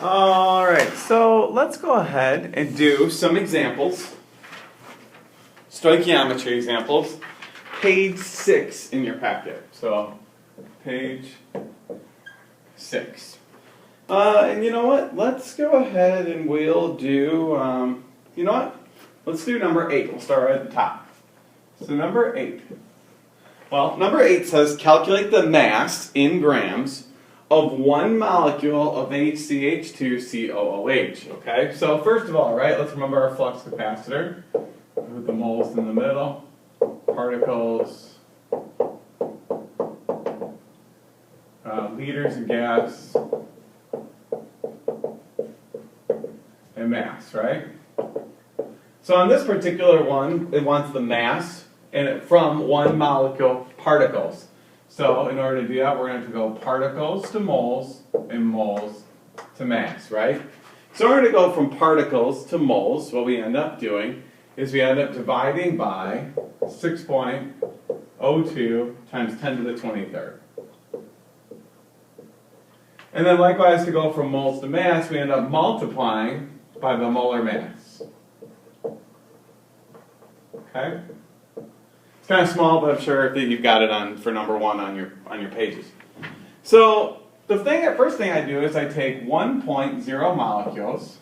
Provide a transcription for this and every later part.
Alright, so let's go ahead and do some examples. Stoichiometry examples. Page 6 in your packet. So, page 6. And you know what? Let's go ahead and we'll do, you know what? Let's do number 8. We'll start right at the top. So number 8. Well, number 8 says calculate the mass in grams of one molecule of HCH2COOH. Okay, so first of all, right, let's remember our flux capacitor. Put the moles in the middle, particles, liters of gas, and mass, right? So on this particular one, it wants the mass from one molecule particles. So in order to do that, we're going to have to go particles to moles and moles to mass, right? So in order to go from particles to moles, what we end up doing is we end up dividing by 6.02 times 10 to the 23rd. And then likewise, to go from moles to mass, we end up multiplying by the molar mass. Okay? It's kind of small, but I'm sure that you've got it on for number 1 on your pages. So the first thing I do is I take 1.0 molecules,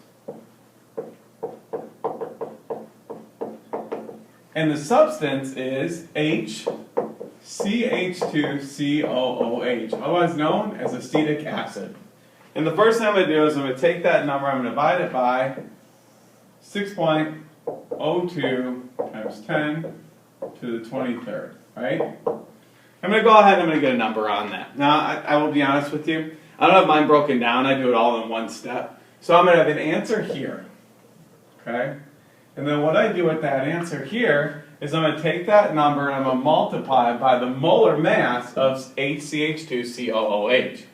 and the substance is HCH2COOH, otherwise known as acetic acid. And the first thing I'm going to do is I'm going to take that number, I'm going to divide it by 6.02 times 10 to the 23rd, right? I'm going to go ahead and I'm going to get a number on that. Now, I will be honest with you, I don't have mine broken down, I do it all in one step. So I'm going to have an answer here, okay? And then what I do with that answer here is I'm going to take that number and I'm going to multiply it by the molar mass of HCH2COOH.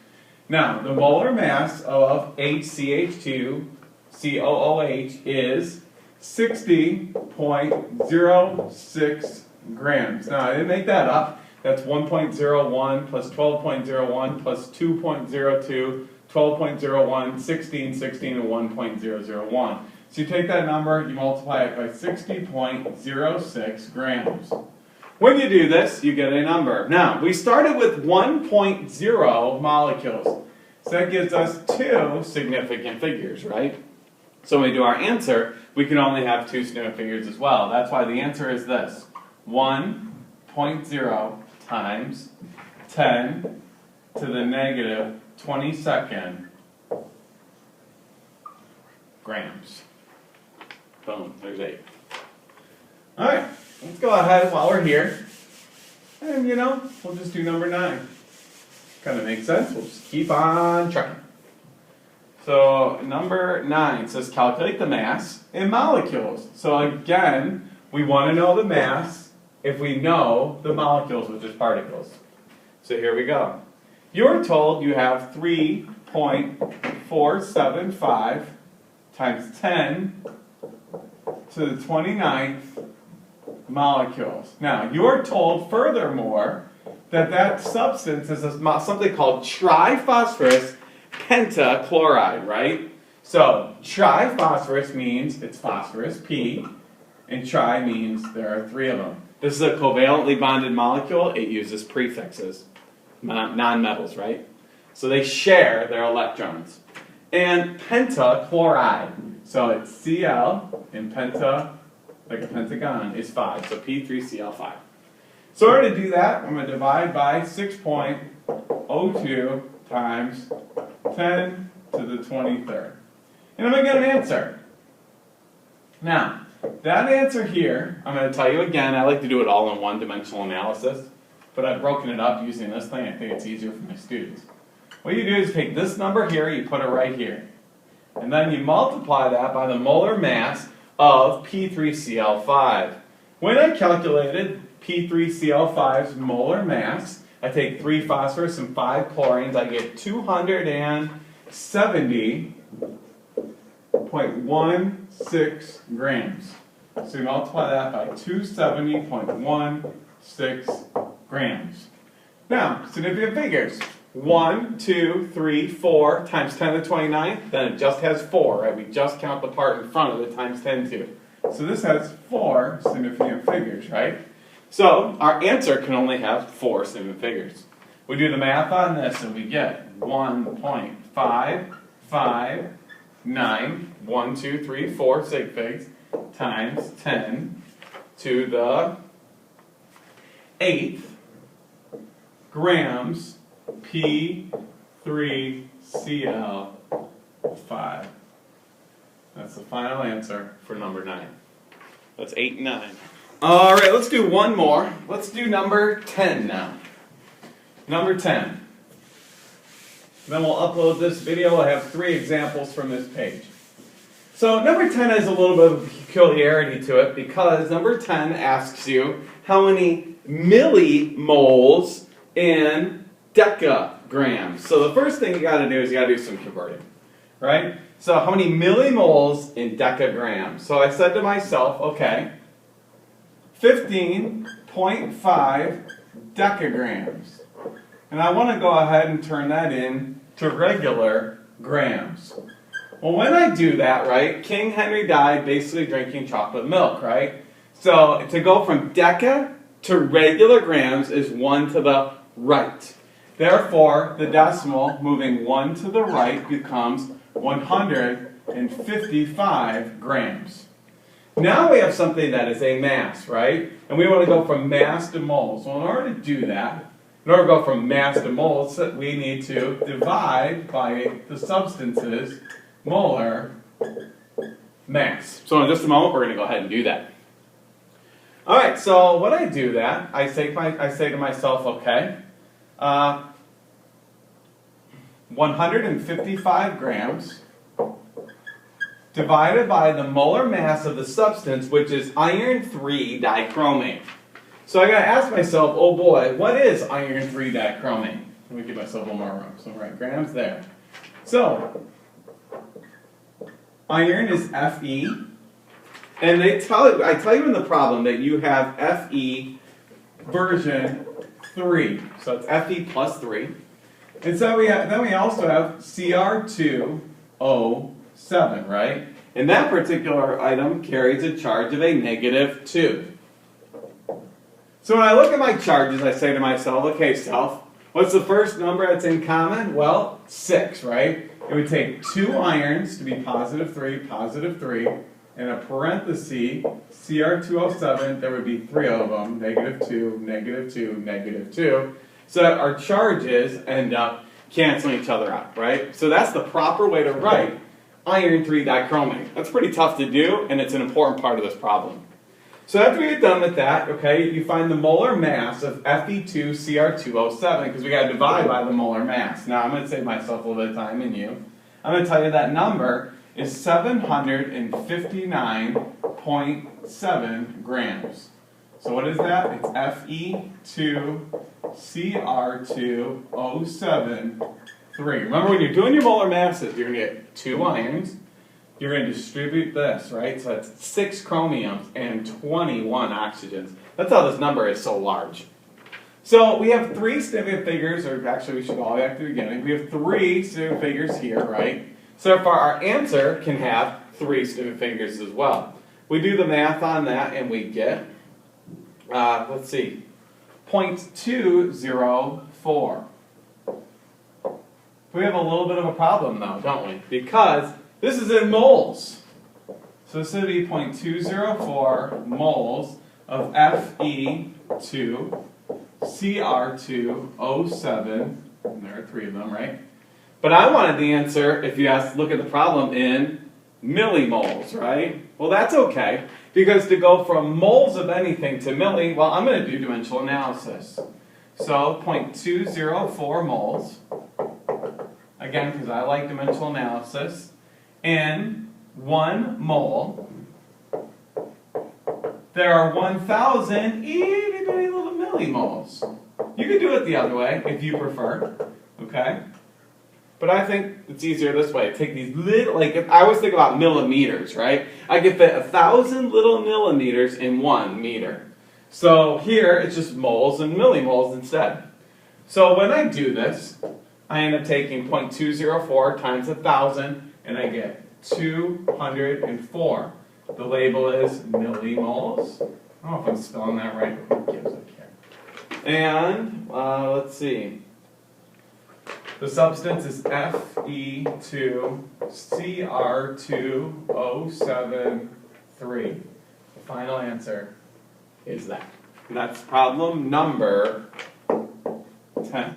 Now, the molar mass of HCH2COOH is 60.06 grams. Now, I didn't make that up. That's 1.01 plus 12.01 plus 2.02, 12.01, 16, 16, and 1.001. So you take that number, you multiply it by 60.06 grams. When you do this, you get a number. Now, we started with 1.0 molecules. So that gives us 2 significant figures, right? So when we do our answer, we can only have 2 significant figures as well. That's why the answer is this. 1.0 times 10 to the negative 22nd grams. Boom, there's 8. Alright, let's go ahead while we're here. And we'll just do number 9. Kind of makes sense. We'll just keep on trucking. So number 9 says calculate the mass in molecules. So again, we want to know the mass if we know the molecules, which is particles. So here we go. You're told you have 3.475 times 10 to the 29th molecules. Now, you're told furthermore that substance is something called triphosphorus pentachloride, right? So, triphosphorus means it's phosphorus, P, and tri means there are 3 of them. This is a covalently bonded molecule. It uses prefixes, non-metals, right? So they share their electrons. And pentachloride, so it's Cl, and penta, like a pentagon, is 5, so P3Cl5. So in order to do that, I'm going to divide by 6.02 times 10 to the 23rd. And I'm going to get an answer. Now, that answer here, I'm going to tell you again, I like to do it all in one-dimensional analysis, but I've broken it up using this thing. I think it's easier for my students. What you do is take this number here, you put it right here. And then you multiply that by the molar mass of P3Cl5. When I calculated P3Cl5's molar mass, I take 3 phosphorus and 5 chlorines, I get 270.16 grams. So you multiply that by 270.16 grams. Now, significant figures. 1, 2, 3, 4 times 10 to the 29th, then it just has 4, right? We just count the part in front of it times 10 to. So this has 4 significant figures, right? So our answer can only have 4 significant figures. We do the math on this and we get 1.559, 1, 2, 3, 4 sig figs times 10 to the 8th grams P3Cl5. That's the final answer for number 9. That's 8 and 9. All right, let's do one more. Let's do number 10 now. Number 10. Then we'll upload this video. We'll have 3 examples from this page. So number 10 has a little bit of a peculiarity to it because number 10 asks you how many millimoles in decagrams. So the first thing you got to do is you got to do some converting, right? So how many millimoles in decagrams? So I said to myself, okay, 15.5 decagrams. And I want to go ahead and turn that into regular grams. Well, when I do that, right, King Henry died basically drinking chocolate milk, right? So to go from deca to regular grams is 1 to the right. Therefore, the decimal moving 1 to the right becomes 155 grams. Now we have something that is a mass, right? And we want to go from mass to moles. Well, in order to do that, in order to go from mass to moles, we need to divide by the substance's molar mass. So in just a moment, we're going to go ahead and do that. All right, so when I do that, I say to myself, okay, 155 grams divided by the molar mass of the substance, which is iron 3 dichromate. So I got to ask myself, oh boy, what is iron 3 dichromate? Let me give myself a little more room. So write grams there. So iron is Fe, and I tell you in the problem that you have Fe version 3. So it's Fe plus 3. And so then we also have Cr2O7, right? And that particular item carries a charge of a -2. So when I look at my charges, I say to myself, okay, self, what's the first number that's in common? Well, 6, right? It would take 2 irons to be +3, and a parenthesis, Cr2O7, there would be 3 of them, -2, -2, -2. So that our charges end up canceling each other out, right? So that's the proper way to write iron 3 dichromate. That's pretty tough to do, and it's an important part of this problem. So after we get done with that, okay, you find the molar mass of Fe2Cr2O7, because we got to divide by the molar mass. Now I'm going to save myself a little bit of time and you. I'm going to tell you that number is 759.7 grams. So what is that? It's Fe2Cr2O7 3. Remember, when you're doing your molar masses, you're going to get 2 irons. You're going to distribute this, right? So that's 6 chromiums and 21 oxygens. That's how this number is so large. So we have 3 significant figures, or actually we should go all the way back to the beginning. We have 3 significant figures here, right? So therefore our answer can have 3 significant figures as well. We do the math on that and we get, let's see, 0.204. We have a little bit of a problem though, don't we? Because this is in moles. So this would be 0.204 moles of Fe2Cr2O7. And there are 3 of them, right? But I wanted the answer, if you look at the problem, in millimoles, right? Well, that's okay, because to go from moles of anything to milli, well, I'm going to do dimensional analysis. So 0.204 moles, again, because I like dimensional analysis, in 1 mole, there are 1,000 itty bitty little millimoles. You can do it the other way if you prefer, okay? But I think it's easier this way. Take these little, like, I always think about millimeters, right? I can fit 1,000 little millimeters in 1 meter. So here, it's just moles and millimoles instead. So when I do this, I end up taking 0.204 times 1,000, and I get 204. The label is millimoles. I don't know if I'm spelling that right, but who gives a care? And, let's see. The substance is Fe2Cr2O73. The final answer is that. And that's problem number 10.